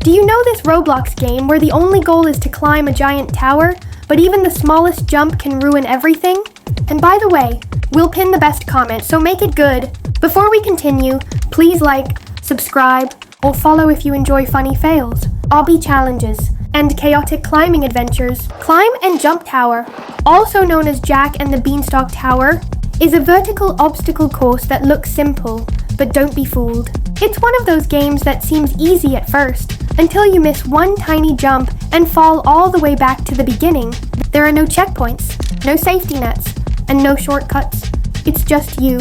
Do you know this Roblox game where the only goal is to climb a giant tower, but even the smallest jump can ruin everything? And by the way, we'll pin the best comment, so make it good. Before we continue, please like, subscribe, or follow if you enjoy funny fails, obby challenges, and chaotic climbing adventures. Climb and Jump Tower, also known as Jack and the Beanstalk Tower, is a vertical obstacle course that looks simple, but don't be fooled. It's one of those games that seems easy at first, until you miss one tiny jump and fall all the way back to the beginning. There are no checkpoints, no safety nets, and no shortcuts. It's just you,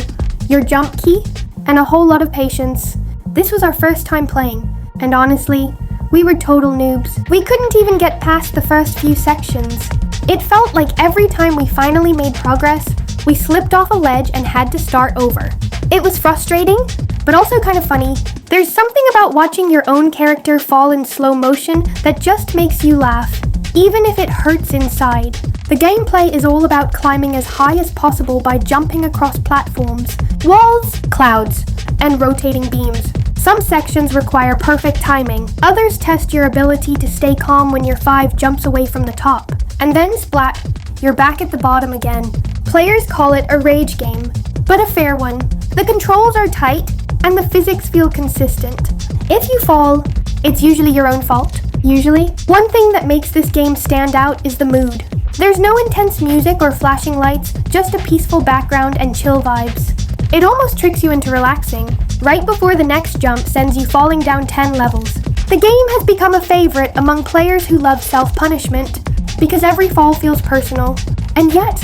your jump key, and a whole lot of patience. This was our first time playing, and honestly, we were total noobs. We couldn't even get past the first few sections. It felt like every time we finally made progress, we slipped off a ledge and had to start over. It was frustrating, but also kind of funny. There's something about watching your own character fall in slow motion that just makes you laugh, even if it hurts inside. The gameplay is all about climbing as high as possible by jumping across platforms, walls, clouds, and rotating beams. Some sections require perfect timing. Others test your ability to stay calm when your 5 jumps away from the top. And then splat, you're back at the bottom again. Players call it a rage game, but a fair one. The controls are tight, and the physics feel consistent. If you fall, it's usually your own fault. Usually. One thing that makes this game stand out is the mood. There's no intense music or flashing lights, just a peaceful background and chill vibes. It almost tricks you into relaxing, right before the next jump sends you falling down 10 levels. The game has become a favorite among players who love self-punishment, because every fall feels personal, and yet,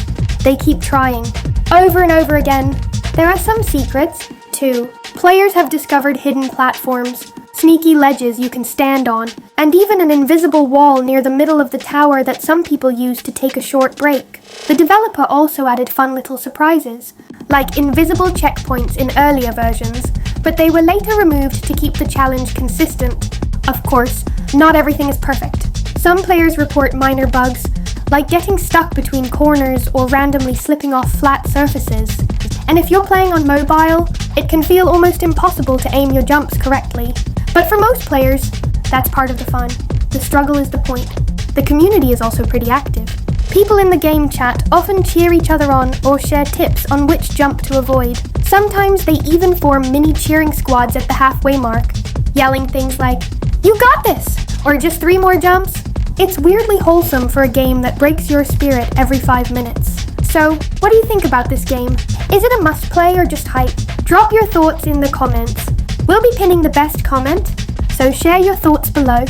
they keep trying. Over and over again. There are some secrets, too. Players have discovered hidden platforms, sneaky ledges you can stand on, and even an invisible wall near the middle of the tower that some people use to take a short break. The developer also added fun little surprises, like invisible checkpoints in earlier versions, but they were later removed to keep the challenge consistent. Of course, not everything is perfect. Some players report minor bugs, like getting stuck between corners or randomly slipping off flat surfaces. And if you're playing on mobile, it can feel almost impossible to aim your jumps correctly. But for most players, that's part of the fun. The struggle is the point. The community is also pretty active. People in the game chat often cheer each other on or share tips on which jump to avoid. Sometimes they even form mini cheering squads at the halfway mark, yelling things like, "You got this!" or "Just 3 more jumps." It's weirdly wholesome for a game that breaks your spirit every 5 minutes. So, what do you think about this game? Is it a must-play or just hype? Drop your thoughts in the comments. We'll be pinning the best comment, so share your thoughts below.